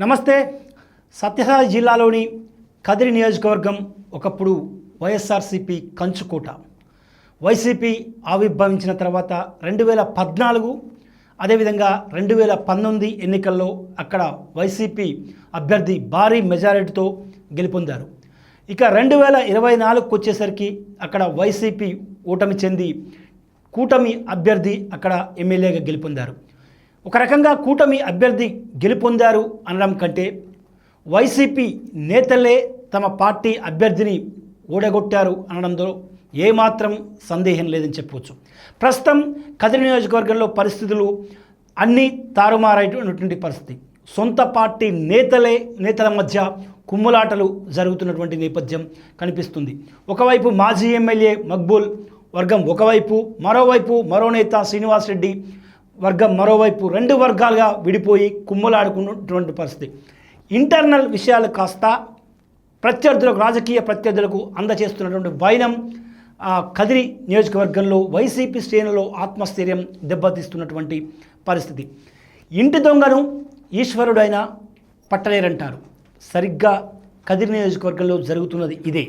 నమస్తే. సత్యసాయి జిల్లాలోని కదిరి నియోజకవర్గం ఒకప్పుడు వైఎస్ఆర్సీపీ కంచుకోట. వైసీపీ ఆవిర్భవించిన తర్వాత 2014 అదేవిధంగా 2019 ఎన్నికల్లో అక్కడ వైసీపీ అభ్యర్థి భారీ మెజారిటీతో గెలుపొందారు. ఇక 2024కు వచ్చేసరికి అక్కడ వైసీపీ ఓటమి చెంది కూటమి అభ్యర్థి అక్కడ ఎమ్మెల్యేగా గెలుపొందారు. ఒక రకంగా కూటమి అభ్యర్థి గెలుపొందారు అనడం కంటే వైసీపీ నేతలే తమ పార్టీ అభ్యర్థిని ఓడగొట్టారు అనడంలో ఏమాత్రం సందేహం లేదని చెప్పవచ్చు. ప్రస్తుతం కదిరి నియోజకవర్గంలో పరిస్థితులు అన్నీ తారుమారైనటువంటి పరిస్థితి. సొంత పార్టీ నేతల మధ్య కుమ్ములాటలు జరుగుతున్నటువంటి నేపథ్యం కనిపిస్తుంది. ఒకవైపు మాజీ ఎమ్మెల్యే మక్బూల్ వర్గం ఒకవైపు, మరోవైపు మరో నేత శ్రీనివాస్ రెడ్డి వర్గం మరోవైపు, రెండు వర్గాలుగా విడిపోయి కుమ్ములాడుకున్నటువంటి పరిస్థితి. ఇంటర్నల్ విషయాలు కాస్త ప్రత్యర్థులకు, రాజకీయ ప్రత్యర్థులకు అందచేస్తున్నటువంటి వైనం కదిరి నియోజకవర్గంలో వైసీపీ శ్రేణులలో ఆత్మస్థైర్యం దెబ్బతీస్తున్నటువంటి పరిస్థితి. ఇంటి దొంగను ఈశ్వరుడైనా పట్టలేరంటారు. సరిగ్గా కదిరి నియోజకవర్గంలో జరుగుతున్నది ఇదే.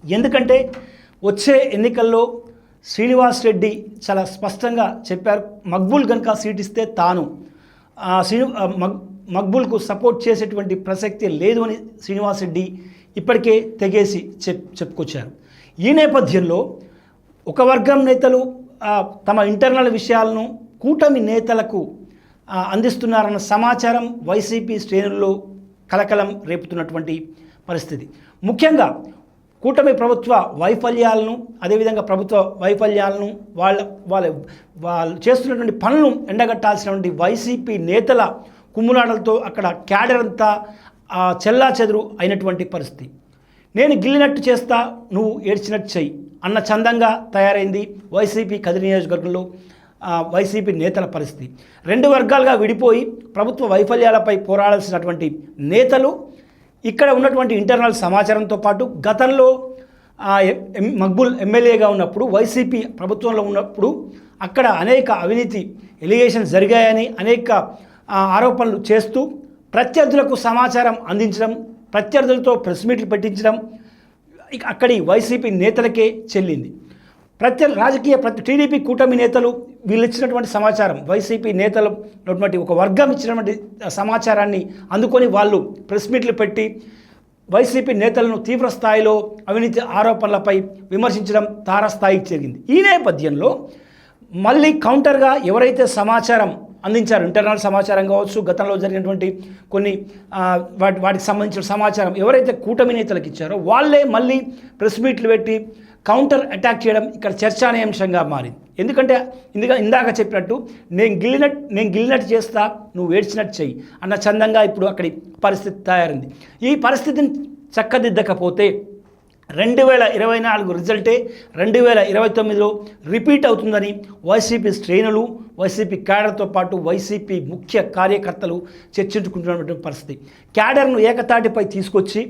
ఎందుకంటే వచ్చే ఎన్నికల్లో శ్రీనివాస్ రెడ్డి చాలా స్పష్టంగా చెప్పారు, మక్బూల్ కనుక సీట్ ఇస్తే తాను మక్బూల్కు సపోర్ట్ చేసేటువంటి ప్రసక్తి లేదు అని శ్రీనివాస్ రెడ్డి ఇప్పటికే తెగేసి చెప్పుకొచ్చారు. ఈ నేపథ్యంలో ఒక వర్గం నేతలు తమ ఇంటర్నల్ విషయాలను కూటమి నేతలకు అందిస్తున్నారన్న సమాచారం వైసీపీ శ్రేణుల్లో కలకలం రేపుతున్నటువంటి పరిస్థితి. ముఖ్యంగా కూటమి ప్రభుత్వ వైఫల్యాలను, అదేవిధంగా ప్రభుత్వ వైఫల్యాలను వాళ్ళు చేస్తున్నటువంటి పనులను ఎండగట్టాల్సినటువంటి వైసీపీ నేతల కుమ్ములాటలతో అక్కడ క్యాడర్ అంతా చెల్లాచెదురు అయినటువంటి పరిస్థితి. నేను గిల్లినట్టు చేస్తా, నువ్వు ఏడ్చినట్టు చెయ్యి అన్న చందంగా తయారైంది వైసీపీ కదిరి నియోజకవర్గంలో వైసీపీ నేతల పరిస్థితి. రెండు వర్గాలుగా విడిపోయి ప్రభుత్వ వైఫల్యాలపై పోరాడాల్సినటువంటి నేతలు ఇక్కడ ఉన్నటువంటి ఇంటర్నల్ సమాచారంతో పాటు గతంలో మక్బూల్ ఎమ్మెల్యేగా ఉన్నప్పుడు, వైసీపీ ప్రభుత్వంలో ఉన్నప్పుడు అక్కడ అనేక అవినీతి ఎలిగేషన్స్ జరిగాయని అనేక ఆరోపణలు చేస్తూ ప్రత్యర్థులకు సమాచారం అందించడం, ప్రత్యర్థులతో ప్రెస్ మీట్లు పెట్టించడం అక్కడి వైసీపీ నేతలకే చెల్లింది. టీడీపీ కూటమి నేతలు వీళ్ళు ఇచ్చినటువంటి సమాచారం, వైసీపీ నేతలు ఒక వర్గం ఇచ్చినటువంటి సమాచారాన్ని అందుకొని వాళ్ళు ప్రెస్ మీట్లు పెట్టి వైసీపీ నేతలను తీవ్ర స్థాయిలో అవినీతి ఆరోపణలపై విమర్శించడం తారస్థాయికి చేరింది. ఈ నేపథ్యంలో మళ్ళీ కౌంటర్గా ఎవరైతే సమాచారం అందించారు, ఇంటర్నల్ సమాచారం కావచ్చు, గతంలో జరిగినటువంటి కొన్ని వాటికి సంబంధించిన సమాచారం ఎవరైతే కూటమి నేతలకు ఇచ్చారో వాళ్ళే మళ్ళీ ప్రెస్ మీట్లు పెట్టి కౌంటర్ అటాక్ చేయడం ఇక్కడ చర్చానీయాంశంగా మారింది. ఎందుకంటే ఇందాక చెప్పినట్టు నేను గిల్లినట్టు చేస్తా, నువ్వు ఏడ్చినట్టు చెయ్యి అన్న చందంగా ఇప్పుడు అక్కడి పరిస్థితి తయారైంది. ఈ పరిస్థితిని చక్కదిద్దకపోతే 2024 రిజల్టే 2029లో రిపీట్ అవుతుందని వైసీపీ శ్రేణులు, వైసీపీ క్యాడర్తో పాటు వైసీపీ ముఖ్య కార్యకర్తలు చర్చించుకుంటున్నటువంటి పరిస్థితి. క్యాడర్ను ఏకతాటిపై తీసుకొచ్చి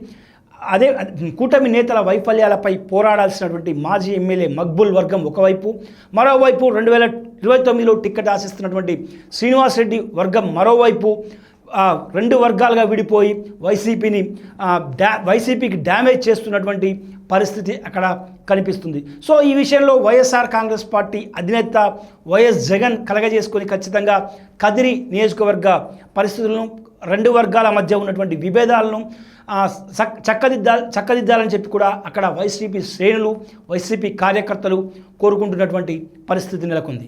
అదే కూటమి నేతల వైఫల్యాలపై పోరాడాల్సినటువంటి మాజీ ఎమ్మెల్యే మక్బూల్ వర్గం ఒకవైపు, మరోవైపు 2029లో టిక్కెట్ ఆశిస్తున్నటువంటి శ్రీనివాస్ రెడ్డి వర్గం మరోవైపు రెండు వర్గాలుగా విడిపోయి వైసీపీకి డ్యామేజ్ చేస్తున్నటువంటి పరిస్థితి అక్కడ కనిపిస్తుంది. సో ఈ విషయంలో వైఎస్ఆర్ కాంగ్రెస్ పార్టీ అధినేత వైఎస్ జగన్ కలగజేసుకొని ఖచ్చితంగా కదిరి నియోజకవర్గ పరిస్థితులను, రెండు వర్గాల మధ్య ఉన్నటువంటి విభేదాలను చక్కదిద్దాలని చెప్పి కూడా అక్కడ వైసీపీ శ్రేణులు, వైసీపీ కార్యకర్తలు కోరుకుంటున్నటువంటి పరిస్థితి నెలకొంది.